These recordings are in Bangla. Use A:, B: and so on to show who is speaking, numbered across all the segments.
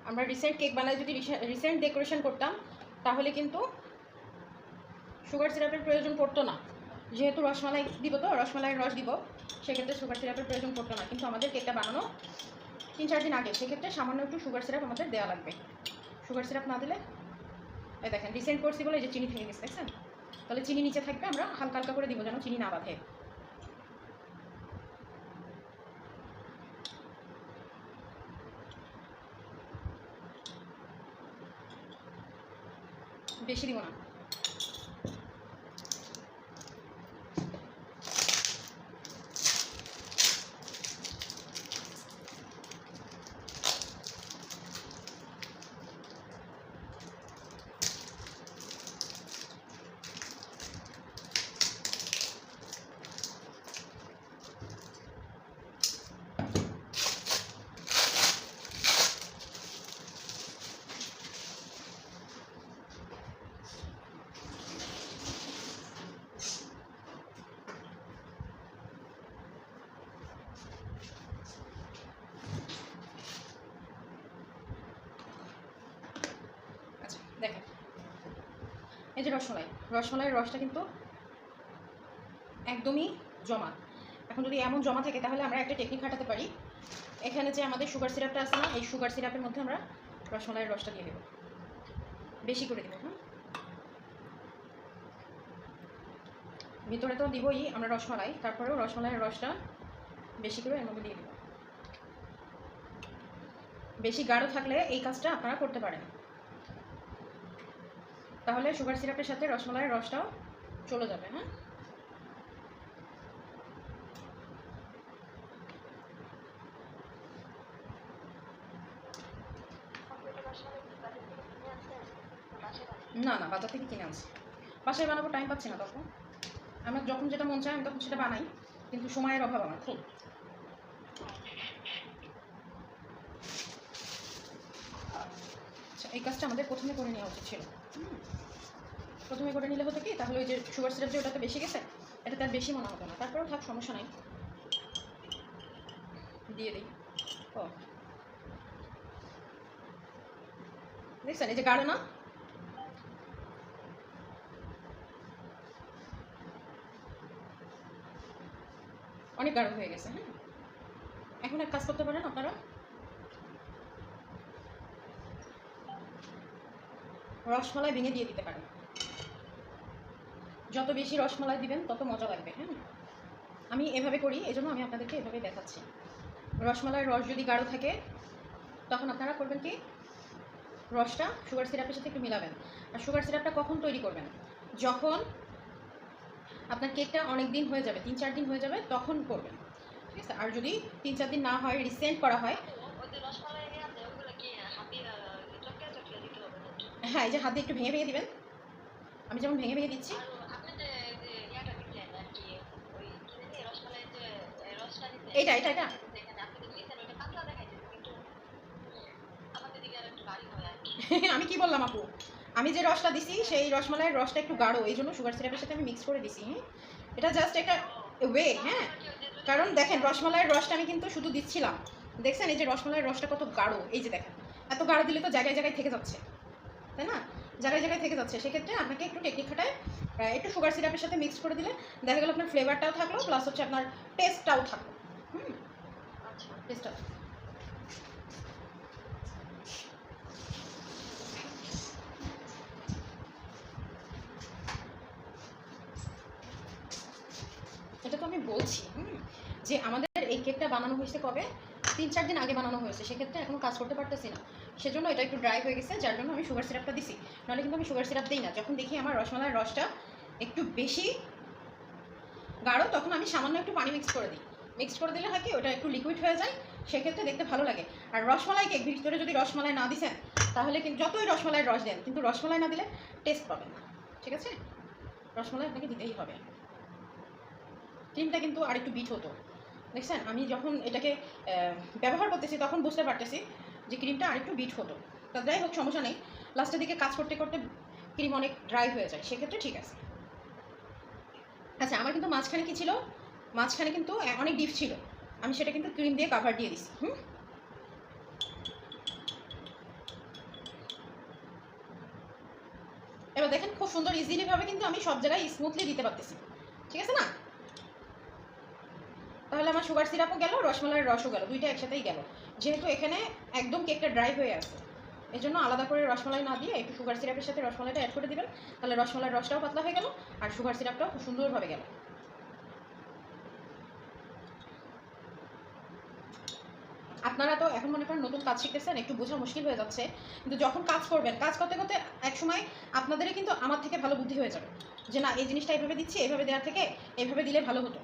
A: আমরা রিসেন্ট কেক বানাই যদি রিসেন্ট ডেকোরেশন করতাম তাহলে কিন্তু সুগার সিরাপের প্রয়োজন পড়তো না, যেহেতু রসমালাই দিব, তো রসমালাইয়ের রস দিব, সেক্ষেত্রে সুগার সিরাপের প্রয়োজন পড়তো না। কিন্তু আমাদের কেকটা বানানো 3-4 দিন আগে, সেক্ষেত্রে সামান্য একটু সুগার সিরাপ আমাদের দেওয়া লাগবে। সুগার সিরাপ না দিলে, এই দেখেন রিসেন্ট করছি বলে এই যে চিনি থেকে গেছে, দেখছেন? তাহলে চিনি নিচে থাকবে, আমরা হালকা হালকা করে দিব যেন চিনি না বাঁধে। বেশি দিব না। দেখেন এই যে রসমালাইয়ের রসটা কিন্তু একদমই জমা। এখন যদি এমন জমা থাকে তাহলে আমরা একটা টেকনিক খাটাতে পারি। এখানে যে আমাদের সুগার সিরাপটা আছে না, এই সুগার সিরাপের মধ্যে আমরা রসমালাইয়ের রসটা দিয়ে দেবো, বেশি করে দেবো। হ্যাঁ, ভিতরে তো দিবই আমরা রসমালাই, তারপরেও রসমালাইয়ের রসটা বেশি করে এর মধ্যে দিয়ে দেবো। বেশি গাঢ় থাকলে এই কাজটা আপনারা করতে পারেন, তাহলে সুগার সিরাপের সাথে রসমালাইয়ের রসটাও চলে যাবে। হ্যাঁ, না না, বাজার থেকে কিনে আনছি। বাসায় বানাবো, টাইম পাচ্ছি না তখন। আমার যখন যেটা মন চায় আমি তখন সেটা বানাই, কিন্তু সময়ের অভাব আমার খুব। আচ্ছা, এই কাজটা আমাদের প্রথমে করে নেওয়া উচিত ছিল। প্রথমে করে নিলে হতো কি, তাহলে ওই যে সুগার সিরাপ যে ওটাতে বেশি গেছে, এটা তার বেশি মনে হতো না। তারপরেও থাক, সমস্যা নাই, দিয়ে দিই। ও দেখছেন এই যে গাঢ় না, অনেক গাঢ় হয়ে গেছে। হ্যাঁ, এখন এক কাজ করতে পারেন আপনারা, রসমালাই ভেঙে দিয়ে দিতে পারেন। যত বেশি রসমালাই দিবেন তত মজা লাগবে। হ্যাঁ, আমি এভাবে করি, এই জন্য আমি আপনাদেরকে এভাবে দেখাচ্ছি। রসমালাইয়ের রস যদি গাঢ় থাকে তখন আপনারা করবেন কি, রসটা সুগার সিরাপের সাথে একটু মিলাবেন। আর সুগার সিরাপটা কখন তৈরি করবেন, যখন আপনার কেকটা অনেক দিন হয়ে যাবে, 3-4 দিন হয়ে যাবে, তখন করবেন। ঠিক আছে? আর যদি 3-4 দিন না হয়, রিসেন্ট করা হয়, হ্যাঁ, এই যে হাত দিয়ে একটু ভেঙে ভেঙে দিবেন, আমি যেমন ভেঙে ভেঙে দিচ্ছি। এটা এটা এটা আমি কি বললাম আপু, আমি যে রসটা দিছি সেই রসমালাইয়ের রসটা একটু গাঢ়, এই জন্য সুগার সিরাপের সাথে আমি মিক্স করে দিছি। হ্যাঁ, এটা জাস্ট একটা ওয়ে। হ্যাঁ, কারণ দেখেন রসমালাইয়ের রসটা আমি কিন্তু শুধু দিচ্ছিলাম, দেখছেন এই যে রসমালাইয়ের রসটা কত গাঢ়, এই যে দেখেন এত গাঢ় দিলে তো জায়গায় জায়গায় থেকে যাচ্ছে, তাই না? জায়গায় জায়গায় থেকে যাচ্ছে, সেক্ষেত্রে আপনাকে একটু টেকনিক খাটায় একটু সুগার সিরাপের সাথে মিক্স করে দিলে দেখা গেল আপনার ফ্লেভারটাও থাকলো, প্লাস হচ্ছে আপনার টেস্টটাও থাকলো। আচ্ছা, টেস্টটা এটা তো আমি বলছি যে আমাদের এই কেকটা বানানো হয়েছে কবে, 3-4 দিন আগে বানানো হয়েছে, সেক্ষেত্রে এখনও কাজ করতে পারতেছি না, সেজন্য এটা একটু ড্রাই হয়ে গেছে, যার জন্য আমি সুগার সিরাপটা দিছি। নাহলে কিন্তু আমি সুগার সিরাপ দিই না। যখন দেখি আমার রসমালাইয়ের রসটা একটু বেশি গাঢ়, তখন আমি সামান্য একটু পানি মিক্স করে দিই। মিক্স করে দিলে হয় কি, ওটা একটু লিকুইড হয়ে যায়, সেক্ষেত্রে দেখতে ভালো লাগে। আর রসমালাই কেক ভিতরে যদি রসমালাই না দিছেন, তাহলে কিন্তু যতই রসমালাইয়ের রস দেন, কিন্তু রসমালাই না দিলে টেস্ট পাবেন না। ঠিক আছে, রসমালাই আপনাকে দিতেই হবে। ক্রিমটা কিন্তু আরেকটু বিট হতো, দেখছেন আমি যখন এটাকে ব্যবহার করতেছি তখন বুঝতে পারতেছি যে ক্রিমটা আরেকটু বিট হতো। তা যাই হোক, সমস্যা নেই, লাস্টের দিকে কাজ করতে করতে ক্রিম অনেক ড্রাই হয়ে যায়, সেক্ষেত্রে ঠিক আছে। আচ্ছা, আমার কিন্তু মাঝখানে কী ছিল, মাঝখানে কিন্তু অনেক ডিপ ছিল, আমি সেটা কিন্তু ক্রিম দিয়ে কাভার দিয়ে দিছি। এবার দেখেন খুব সুন্দর ইজিলি ভাবে কিন্তু আমি সব জায়গায় স্মুথলি দিতে পারতেছি, ঠিক আছে না? তাহলে আমার সুগার সিরাপও গেল, রসমালাইয়ের রসও গেল, দুইটা একসাথেই গেল। যেহেতু এখানে একদম কেকটা ড্রাই হয়ে আছে, এই জন্য আলাদা করে রসমালাই না দিয়ে একটু সুগার সিরাপের সাথে রসমালাইটা অ্যাড করে দিবেন, তাহলে রসমালাইয়ের রসটাও পাতলা হয়ে গেল আর সুগার সিরাপটাও খুব সুন্দরভাবে গেল। আপনারা তো এখন মনে করেন নতুন কাজ শিখতেছেন, একটু বোঝা মুশকিল হয়ে যাচ্ছে, কিন্তু যখন কাজ করবেন, কাজ করতে করতে এক সময় আপনাদেরই কিন্তু আমার থেকে ভালো বুদ্ধি হয়ে যাবে যে না এই জিনিসটা এইভাবে দিচ্ছি, এইভাবে দেওয়ার থেকে এইভাবে দিলে ভালো হতো।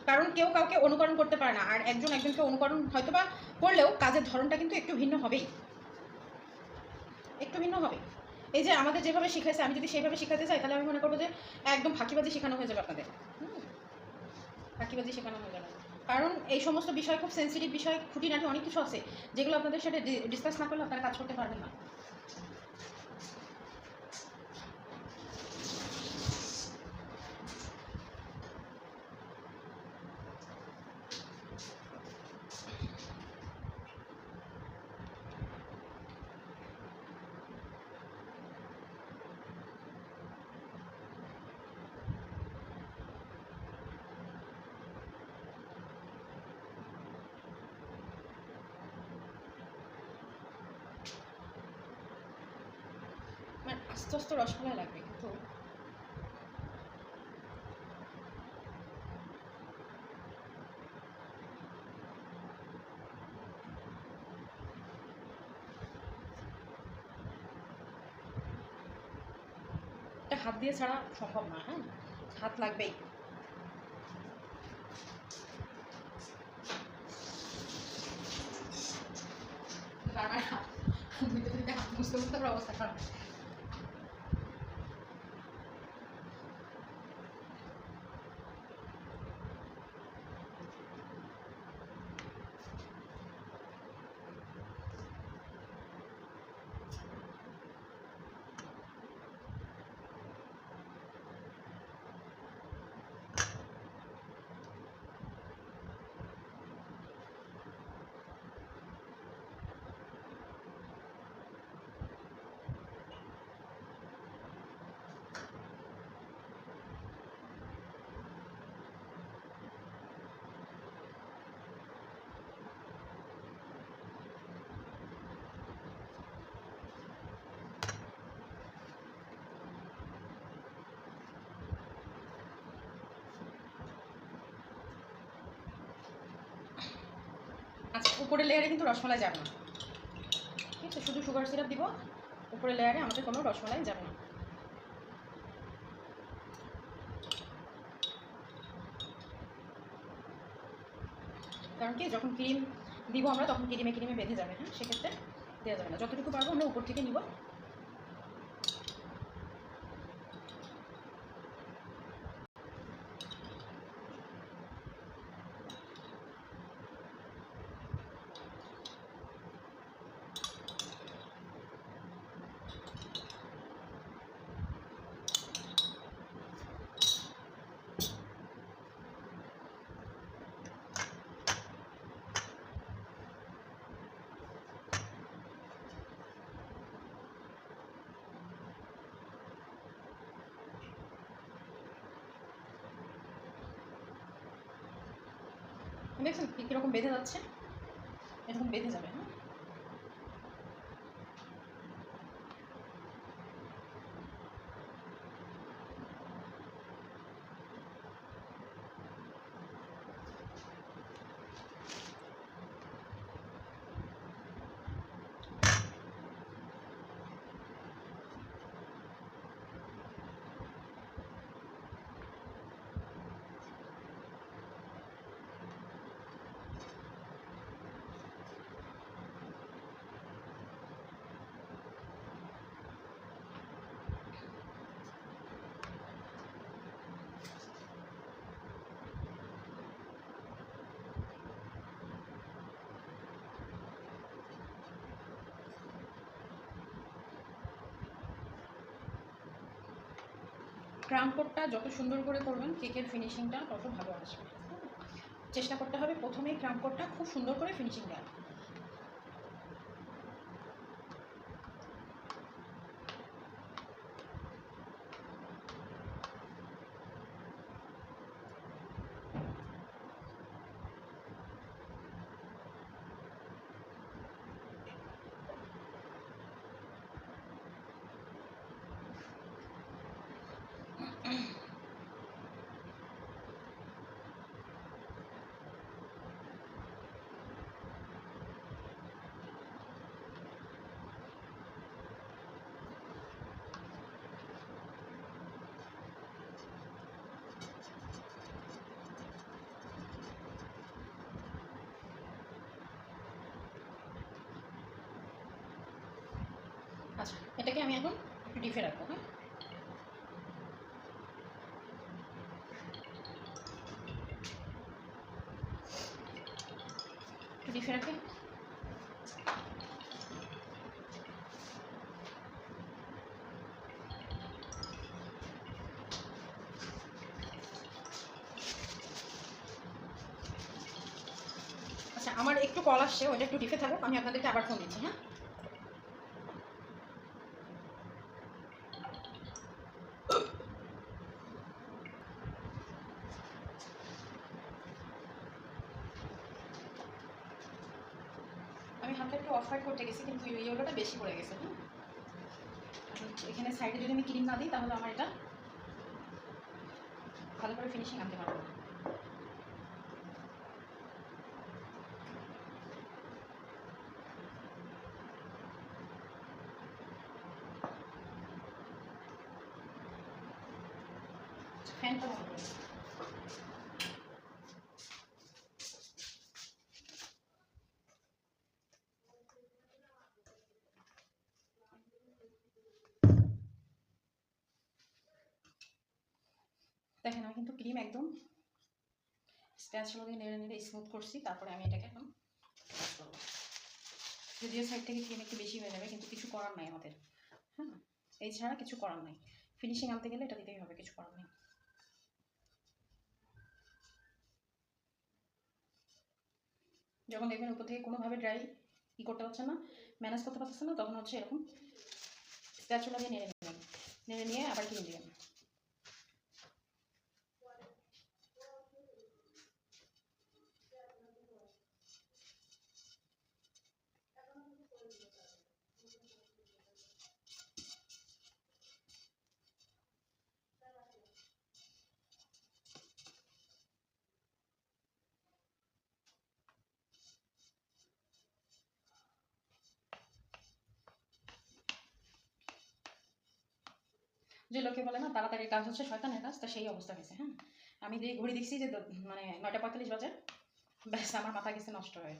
A: কারণ কেউ কাউকে অনুকরণ করতে পারে না, আর একজন একজনকে অনুকরণ হয়তো বা করলেও কাজের ধরনটা কিন্তু একটু ভিন্ন হবেই, একটু ভিন্ন হবে। এই যে আমাদের যেভাবে শিখাইছে, আমি যদি সেইভাবে শিখাতে চাই তাহলে আমি মনে করবো যে একদম ফাঁকিবাজি শেখানো হয়ে যাবে আপনাদের, ফাঁকিবাজি শেখানো হয়ে যাবে। কারণ এই সমস্ত বিষয় খুব সেন্সিটিভ বিষয়, খুঁটিনাটি অনেক কিছু আছে যেগুলো আপনাদের সাথে ডিসকাস না করলে আপনারা কাজ করতে পারবেন না। আস্তে আস্তে রসমালাই লাগবে কিন্তু এটা হাত দিয়ে ছাড়া সম্ভব না, হ্যাঁ হাত লাগবেই। বারবার হাত ধুইতে হাত মুছতে মুছতে অবস্থা খারাপ। আচ্ছা, উপরের লেয়ারে কিন্তু রসমালাই যাবে না, ঠিক আছে? শুধু সুগার সিরাপ দিব, উপরের লেয়ারে আমাদের কোনো রসমালাই যাবে না। কারণ কি যখন ক্রিম দিব আমরা তখন ক্রিমে ক্রিমে বেঁধে যাবে, হ্যাঁ সেক্ষেত্রে দেওয়া যাবে না। যতটুকু পারবো আমরা উপর থেকে নিব। দেখছেন কীরকম বেঁধে যাচ্ছে, এরকম বেঁধে যাবে। হ্যাঁ ক্রাম কোটটা যত সুন্দর করে করবেন কেকের ফিনিশিংটা তত ভালো আসবে। চেষ্টা করতে হবে প্রথমেই ক্রাম কোটটা খুব সুন্দর করে ফিনিশিং দেওয়ার। এটাকে আমি এখন একটু ডিপে রাখবো। হ্যাঁ, একটু ডিপে রাখি। আচ্ছা, আমার একটু কল আসছে, ওটা একটু ডিপে থাকুক, আমি আপনাদেরকে আবার ফোন দিচ্ছি। হ্যাঁ, আমি হালকা একটু অফ হোয়াইট করতে গেছি, কিন্তু ইয়েলোটা বেশি পড়ে গেছে। হ্যাঁ, এখানে সাইডে যদি আমি ক্রিম না দিই তাহলে আমার এটা ভালো করে ফিনিশিং আনতে পারবো না। ফ্যানটা বন্ধ করে দিই। দেখেন, আমি কিন্তু ক্রিম একদম স্প্যাচুলা দিয়ে নেড়ে নেড়ে স্মুথ করছি, তারপরে আমি এটাকে এখন করবো। যদিও সাইড থেকে ক্রিম একটু বেশি হয়ে যাবে, কিন্তু কিছু করার নাই আমাদের। হ্যাঁ, এই ছাড়া কিছু করার নাই, ফিনিশিং আনতে গেলে এটা দিতেই হবে, কিছু করার নেই। যখন দেখবেন উপর থেকে কোনোভাবে ড্রাই করতে পারছেন না, ম্যানেজ করতে পারছেন না, তখন হচ্ছে এরকম স্প্যাচুলা দিয়ে নেড়ে নেবেন, নেড়ে নিয়ে আবার ক্রিম দিবেন। যে লোকে বলে না তাড়াতাড়ি কাজ হচ্ছে শয়তানের কাজ, তা সেই অবস্থা হয়েছে। হ্যাঁ, আমি দিয়ে ঘড়ি দেখছি যে মানে 9টা 45 বাজে, ব্যাস আমার মাথা গেছে নষ্ট হয়ে।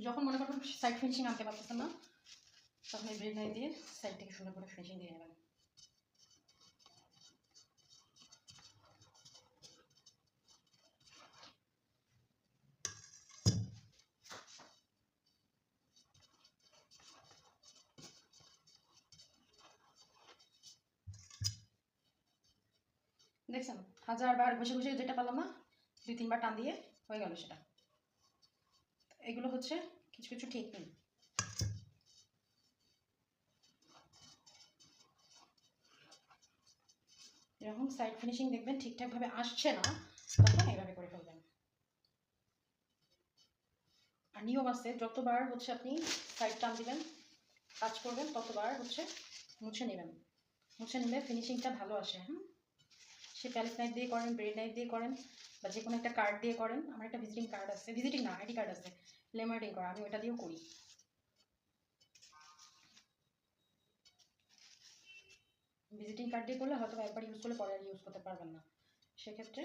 A: যখন মনে করবেন সাইড ফিনিশিং আনতে পারতেছেন না, তখন এই ব্লেড নাইফ দিয়ে সাইড থেকে সুন্দর করে ফিনিশিং দিয়ে নেবেন। দেখছেন, 1000 বার ঘষে ঘষে যেটা পারলাম না, 2-3 বার টান দিয়ে হয়ে গেল সেটা। এগুলো হচ্ছে কিছু কিছু টেকনিক। এরকম সাইড ফিনিশিং দেখবেন ঠিকঠাকভাবে আসছে না, তখন এইভাবে করে ফেলবেন। আর নিয়ম আছে, যতবার হচ্ছে আপনি সাইড টান দিবেন, কাজ করবেন, ততবার হচ্ছে মুছে নেবেন। মুছে নিলে ফিনিশিংটা ভালো আসে। সে প্যালেট নাইফ দিয়ে করেন, ব্রেড নাইফ দিয়ে করেন, বা যে কোনো একটা কার্ড দিয়ে করেন। আমার একটা ভিজিটিং কার্ড আছে, ভিজিটিং না আইডি কার্ড আছে লেমার্ডিং করা, আমি ওটা দিয়েও করি। ভিজিটিং কার্ড দিয়ে করলে হয়তো একবার ইউজ করলে পরে আর ইউজ করতে পারবেন না, সেক্ষেত্রে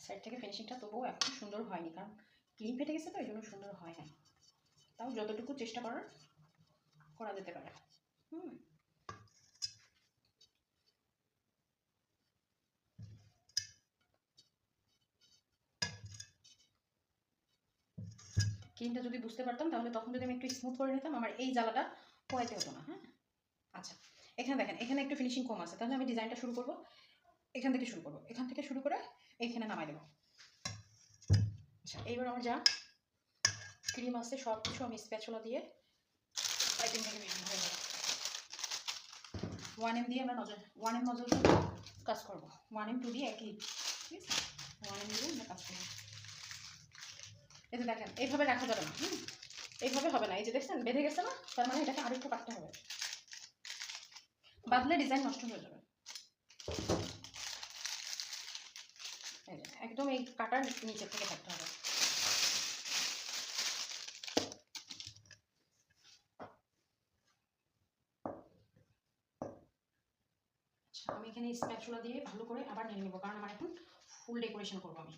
A: সাইড থেকে ফিনিশিংটা তবুও এখন সুন্দর হয়নি, কারণ ক্রিম ফেটে গেছে তো, এই জন্য সুন্দর হয় না। তাও যতটুকু চেষ্টা করা যেতে পারে। ক্রিমটা যদি বুঝতে পারতাম, তাহলে তখন যদি আমি একটু স্মুথ করে নিতাম, আমার এই জ্বালাটা পোয়াইতে হতো না। আচ্ছা, এখানে দেখেন, এখানে একটু ফিনিশিং কম আছে, তাহলে আমি ডিজাইনটা শুরু করব এখান থেকে শুরু করব, এখান থেকে শুরু করে এইখানে নামাই দেবো। আচ্ছা, এইবার আমার যা ক্রিম আছে সব কিছু আমি স্প্যাচুলা দিয়ে পাইপিং থেকে বের হয়ে যাবে। 1M দিয়ে আমরা 1M নজল কাজ করবো, 1M 2 দিয়ে একই, ঠিক আছে? 1M দিয়ে আমরা কাজ করবো। এই যে দেখেন, এইভাবে রাখা যাবে না, এইভাবে হবে না। এই যে দেখছেন বেঁধে গেছে না, তার মানে এটাকে আরেকটু কাটতে হবে, বাঁধলে ডিজাইন নষ্ট হয়ে যাবে। একদম এই কাটার নিচে থেকে থাকতে হবে। আচ্ছা, আমি এখানে স্প্যাচুলা দিয়ে ভালো করে আবার নেড়ে নেবো, কারণ আমার এখন ফুল ডেকোরেশন করবো আমি।